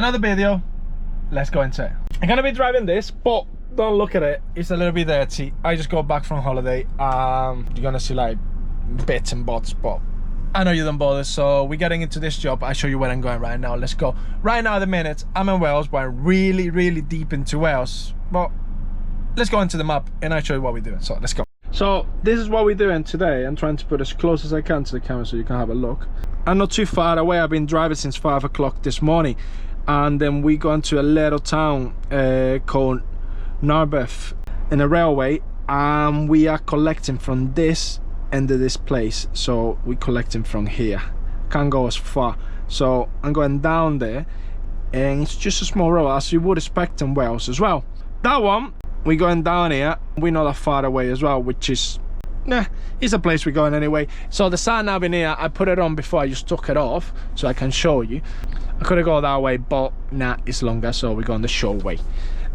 another video. Let's go into it. I'm gonna be driving this, but don't look at it, it's a little bit dirty. I just got back from holiday. You're gonna see like bits and bobs, but I know you don't bother, so we're getting into this job. I'll show you where I'm going right now. Let's go. Right now at the minute, I'm in Wales, but I'm really deep into Wales. But let's go into the map and I'll show you what we're doing. So let's go. So this is what we're doing today. I'm trying to put as close as I can to the camera so you can have a look. I'm not too far away. I've been driving since 5 o'clock this morning. And then we go into a little town called Narberth in a railway, and we are collecting from this end of this place. So we're collecting from here, can't go as far, so I'm going down there, and it's just a small road as you would expect in Wales as well. That one we're going down here, we're not that far away as well, which is it's a place we're going anyway. So the sat nav in here, I put it on before I just took it off so I can show you. I could have gone that way, but nah, it's longer, so we're going the short way.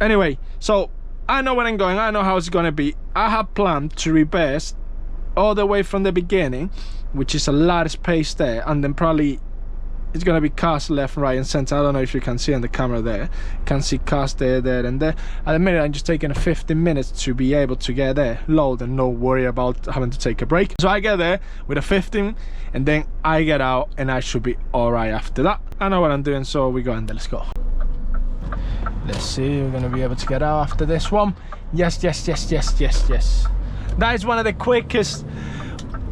Anyway, so I know where I'm going, I know how it's gonna be. I have planned to reverse all the way from the beginning, which is a lot of space there, and then probably it's gonna be cars left, right and center. I don't know if you can see on the camera there. You can see cars there and there. At the minute I'm just taking 15 minutes to be able to get there, load, and no worry about having to take a break. So I get there with a 15 and then I get out and I should be alright after that. I know what I'm doing, so we go in there. Let's go. Let's see, we're gonna be able to get out after this one. Yes. That is one of the quickest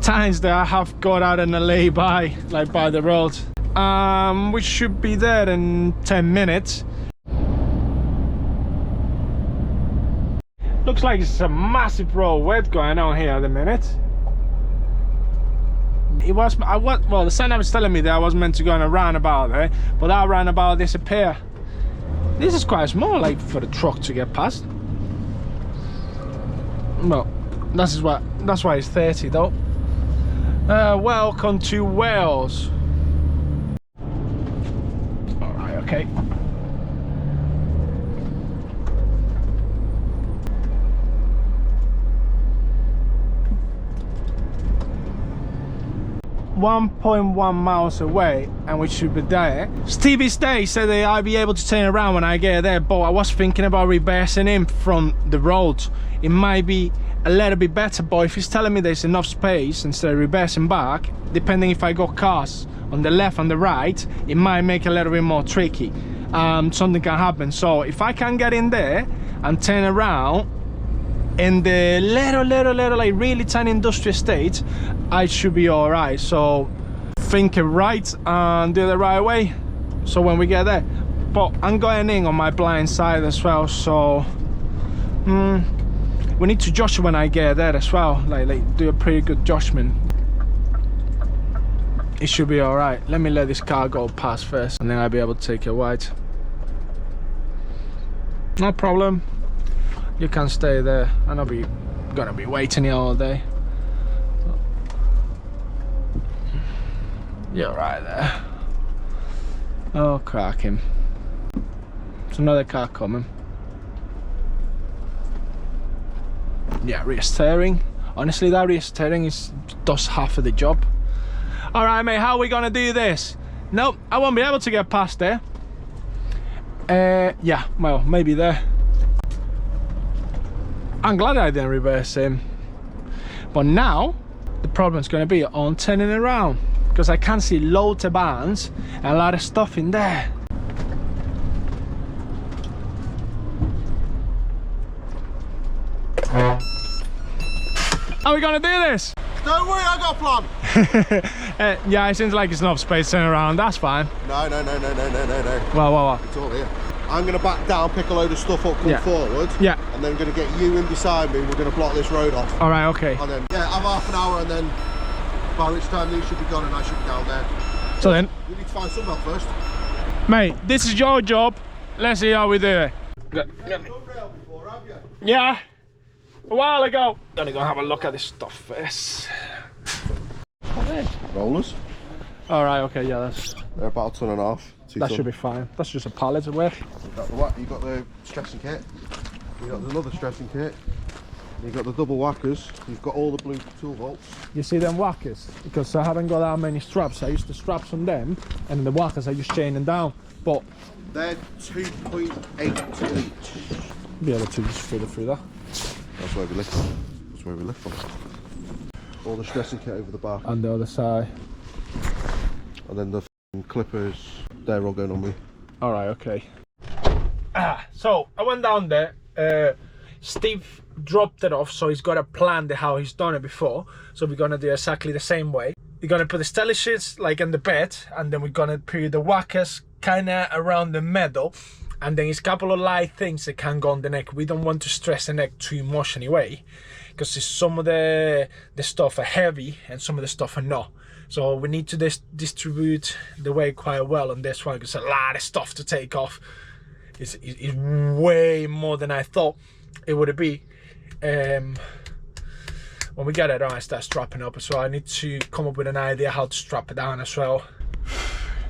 times that I have got out in a lay-by, like by the road. We should be there in 10 minutes. Looks like it's a massive roadwork going on here at the minute. It was, well, the sign was telling me that I was meant to go on a roundabout there, but that roundabout disappeared. This is quite small, like for the truck to get past. Well, that's why it's 30 though. Welcome to Wales. Alright, okay. .1 miles away and we should be there. Stevie Stay said that I'll be able to turn around when I get there, but I was thinking about reversing in from the road. It might be a little bit better, but if he's telling me there's enough space instead of reversing back, depending if I got cars on the left and the right, it might make it a little bit more tricky. Something can happen. So if I can get in there and turn around in the little like really tiny industrial estate, I should be all right. So think it right and do it the right way, so when we get there. But I'm going in on my blind side as well, so we need to judge when I get there as well, like do a pretty good judgment. It should be all right. Let me let this car go past first and then I'll be able to take it wide. No problem. You can stay there, and I'll be gonna be waiting here all day. You're right there. Oh, cracking. There's another car coming. Yeah, rear steering. Honestly, that rear steering does half of the job. All right, mate, how are we gonna do this? Nope, I won't be able to get past there. Yeah, well, maybe there. I'm glad I didn't reverse him. But now, the problem's going to be on turning around, because I can see loads of bands and a lot of stuff in there. How are we going to do this? Don't worry, I got a plan. Yeah, it seems like it's enough space to turn around. That's fine. No. Well. It's all here. I'm going to back down, pick a load of stuff up, come forward. Yeah. And then I'm going to get you in beside me. We're going to block this road off. All right, okay. And then, yeah, have half an hour, and then by which time these should be gone and I should be down there. So then, we need to find some help first. Mate, this is your job. Let's see how we do it. You've done rail before, have you? Yeah, a while ago. Gonna go have a look at this stuff first. Rollers. All right, okay, yeah, they're about a ton and a half. That should be fine. That's just a pallet of work. You got the stressing kit. You got another stressing kit. You've got the double whackers, you've got all the blue tool bolts. You see them whackers? Because I haven't got that many straps. I used the straps on them, and the whackers I just chaining down. But they're 2.8 to each. Be able to just feed it through that. That's where we lift from. That's where we lift from. All the stressing kit over the back. And the other side. And then the clippers, they're all going on me. Alright, okay. So I went down there. Steve dropped it off, so he's got a plan how he's done it before. So we're gonna do exactly the same way. We're gonna put the stelly sheets like in the bed, and then we're gonna put the whackers kinda around the middle, and then it's a couple of light things that can go on the neck. We don't want to stress the neck too much anyway, because some of the stuff are heavy and some of the stuff are not. So we need to distribute the weight quite well on this one, because a lot of stuff to take off. It's way more than I thought it would be. When we get it on, I start strapping up as well. I need to come up with an idea how to strap it down as well.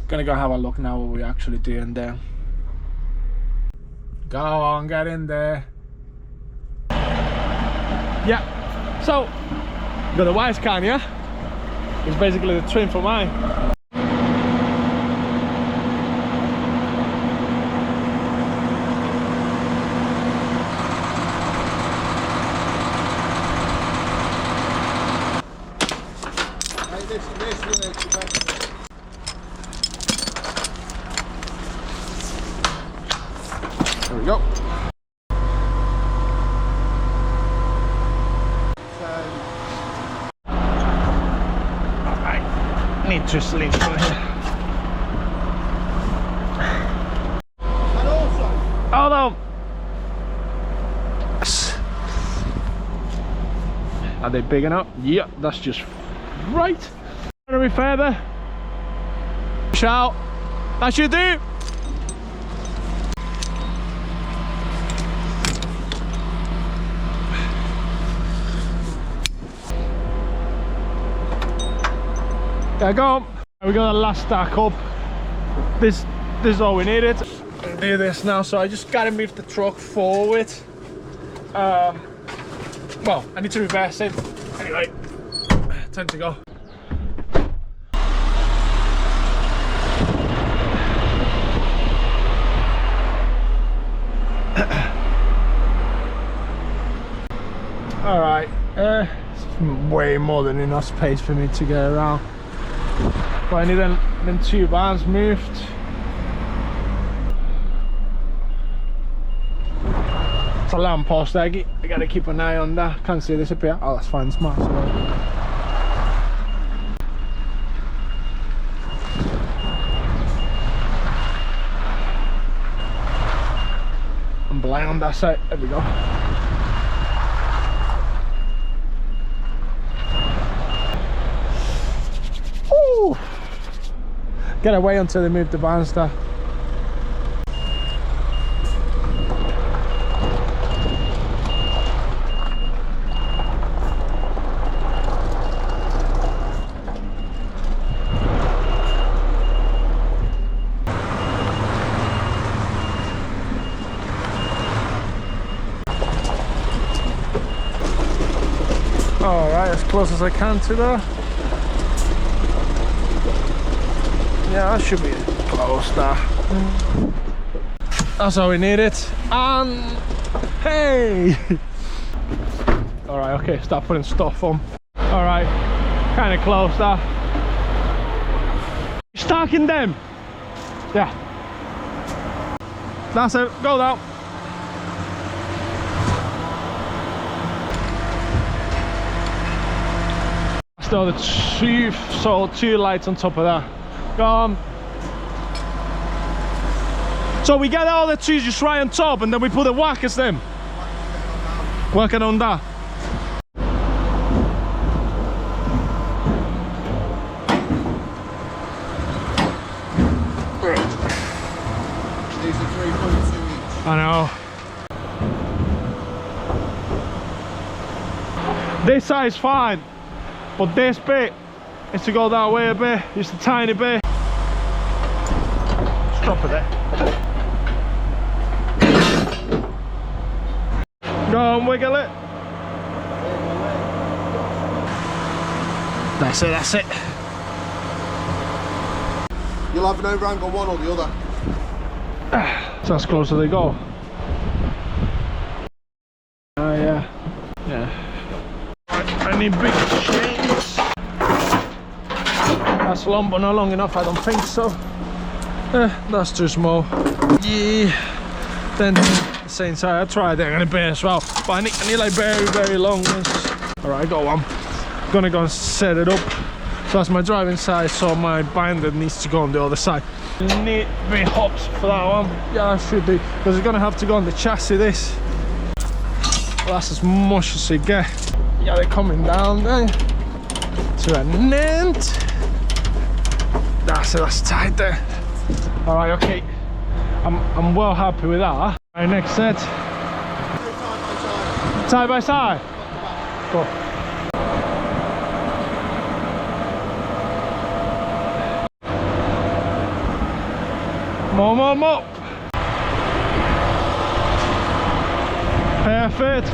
Gonna go have a look now what we actually doing there. Go on, get in there. Yeah, so got the wise can, yeah? It's basically the trim for mine. There we go. Need to sleep from here. And also, Although, yes. Are they big enough? Yep, that's just right. Gonna be further. Shout. That should do. There you go. We got the last stack up. This is all we needed. Do this now, so I just gotta move the truck forward. Well, I need to reverse it. Anyway, time to go. All right, it's way more than enough space for me to get around. But I need them 2 bands moved. It's a lamppost, I gotta keep an eye on that. Can't see this up here. Oh, that's fine, smart. I'm blind on that side. There we go. Ooh. Get away until they move the banister. Alright, as close as I can to there. Yeah, that should be close there. That's all we needed. And hey! Alright, okay, start putting stuff on. Alright, kind of close there. Stacking them! Yeah. That's it, go down. Still the two lights on top of that. Go on. So we get all the trees just right on top, and then we put the whackers them. Working on that. these are 3.2 each. I know. This side's fine, but this bit is to go that way a bit, just a tiny bit. Just drop it there. Go on, wiggle it. That's it, that's it. You'll have an overhang on one or the other. So that's close as they go. Oh yeah. Yeah. I need big chains. That's long but not long enough, I don't think so. That's too small. Yeah. Then the same side, I tried it, I'm gonna bear as well. But I need like very long ones. Alright, I got one. I'm gonna go and set it up. So that's my driving side, so my binder needs to go on the other side. Need big hops for that one. Yeah, I should do, because it's gonna have to go on the chassis this. Well, that's as much as you get. Yeah, they're coming down then to an end. That's it, that's tight there. Alright, okay. I'm well happy with that. Alright, next set. Side by side. Cool. More. Perfect.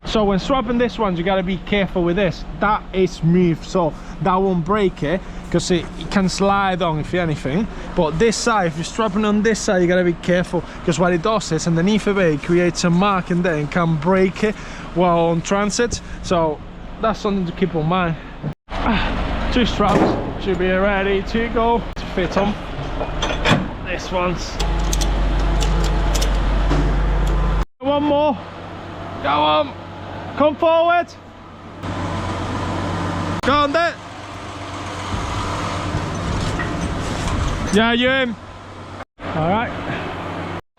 So when swapping this one, you gotta be careful with this. That is smooth, so that won't break it, because it can slide on if anything. But this side, if you're strapping on this side, you gotta be careful, because what it does is underneath of it, it creates a mark in there and can break it while on transit. So that's something to keep in mind. 2 straps should be ready to go to fit on. This one's. One more. Go on. Come forward. Go on there. Yeah, you in. Alright.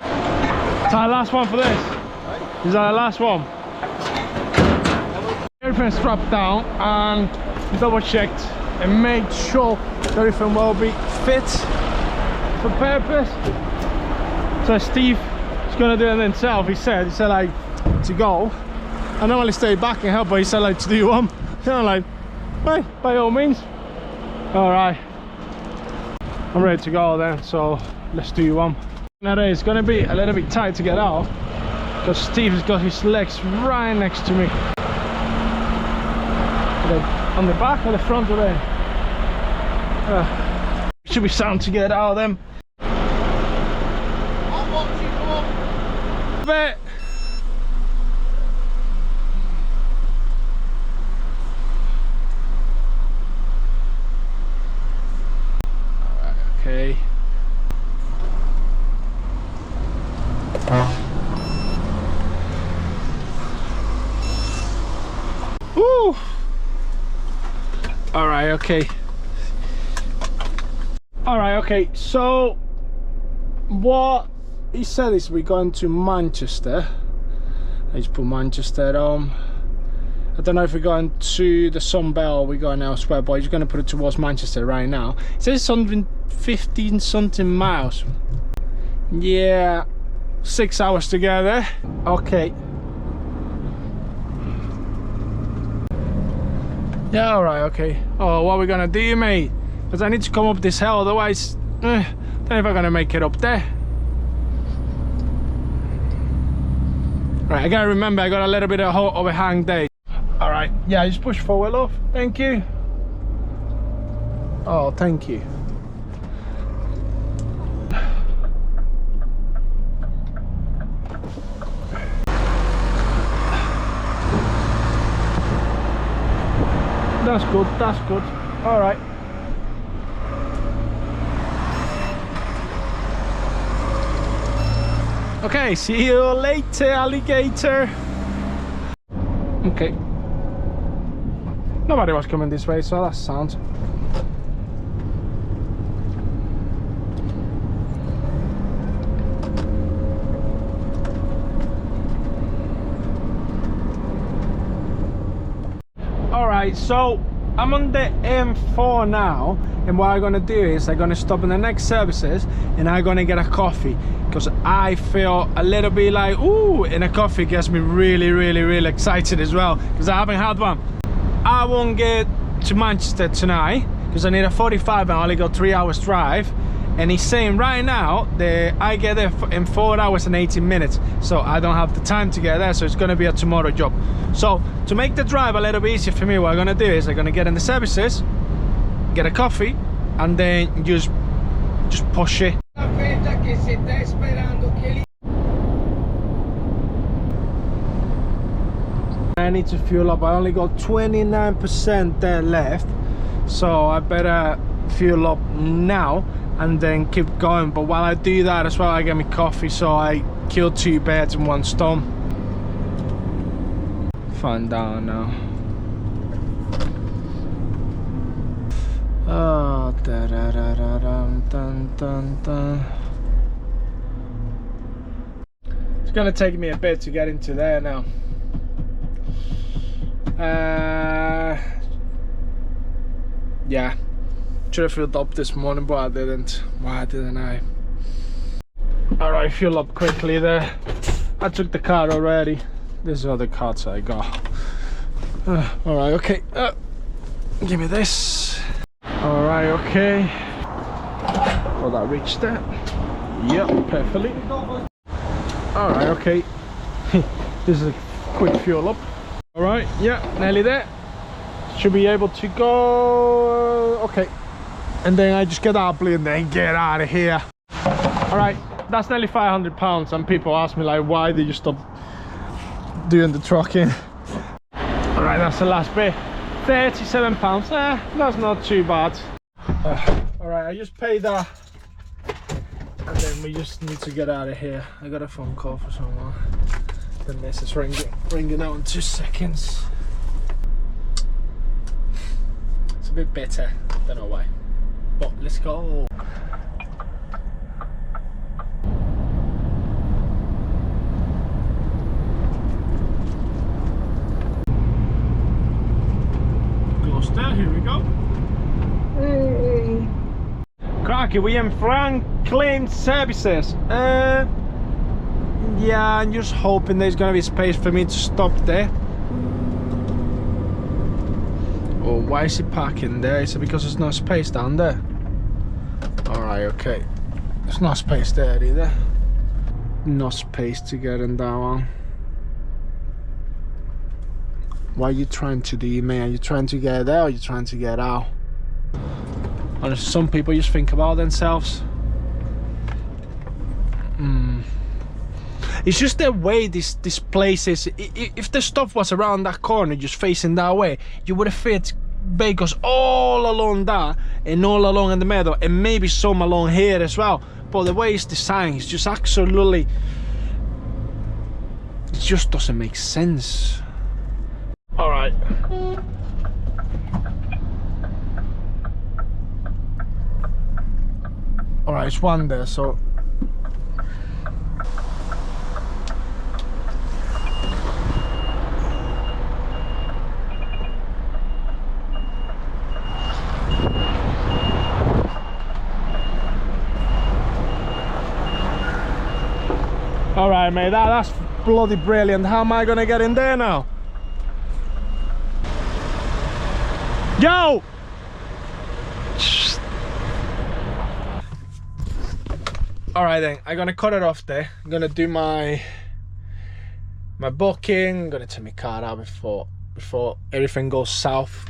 Is that the last one for this? Is that the last one? Everything's strapped down and double checked and made sure everything will be fit for purpose. So Steve is going to do it himself. He said like to go. I normally stay back and help, but he said like to do one. So I'm like, hey, by all means. Alright, I'm ready to go then, so let's do one. Now it's going to be a little bit tight to get out, because Steve has got his legs right next to me. On the back or the front of it? Should be sound to get out of them. I'll watch you, come on. Bit. Alright, okay. Woo! Alright, okay. Alright, okay, so what he said is we're going to Manchester. I just put Manchester on. I don't know if we're going to the Sunbelt or we're going elsewhere, but he's going to put it towards Manchester right now. It says something 15 something miles. Yeah, 6 hours together. Okay. Yeah, alright, okay. Oh, what are we gonna do, mate? Because I need to come up this hill, otherwise don't know if I'm gonna make it up there. Right, I gotta remember I got a little bit of overhang there. Alright, yeah, just push forward, love. Thank you. Oh, thank you. That's good, that's good. Alright. Okay, see you later, alligator. Okay. Nobody was coming this way, so that's sound. Alright, so I'm on the M4 now, and what I'm gonna do is I'm gonna stop in the next services and I'm gonna get a coffee, because I feel a little bit like ooh, and a coffee gets me really excited as well, because I haven't had one. I won't get to Manchester tonight because I need a 45 and I only got 3 hours drive, and he's saying right now that I get there in 4 hours and 18 minutes, so I don't have the time to get there, so it's gonna be a tomorrow job. So to make the drive a little bit easier for me, what I'm gonna do is I'm gonna get in the services, get a coffee, and then just push it. I need to fuel up. I only got 29% there left, so I better fuel up now and then keep going. But while I do that as well, I get me coffee, so I kill 2 birds in 1 stone. Fun down now. Oh, da da da da dum, dun, dun, dun. It's gonna take me a bit to get into there now. Yeah, should have filled up this morning, but I didn't. Why didn't I? Alright, fuel up quickly there. I took the card already. These are the cards I got. Alright, okay. Give me this. Alright, okay. Will that reach there? Yep, perfectly. Alright, okay. This is a quick fuel up. Alright, yeah, nearly there. Should be able to go. Okay. And then I just get out and then get out of here. Alright, that's nearly 500 pounds. Some people ask me like, why did you stop doing the trucking? Alright, that's the last bit. 37 pounds. That's not too bad. Alright, I just paid that. And then we just need to get out of here. I got a phone call for someone. The mess is ringing out in 2 seconds. It's a bit better, don't know why. But let's go. Gloucester, here we go. Cracky, we in Franklin Services. Yeah, I'm just hoping there's gonna be space for me to stop there. Oh, why is he parking there? Is it because there's no space down there? Alright, okay. There's no space there either. No space to get in that one. What are you trying to do, man? Are you trying to get there or are you trying to get out? Honestly, some people just think about themselves. It's just the way this place is. If the stuff was around that corner, just facing that way, you would have fit bagels all along that and all along in the middle, and maybe some along here as well. But the way it's designed, it's just absolutely, it just doesn't make sense. All right. All right, it's one there, so. All right, mate, that's bloody brilliant. How am I gonna get in there now? Yo! All right then, I'm gonna cut it off there. I'm gonna do my booking. I'm gonna take my card out before everything goes south.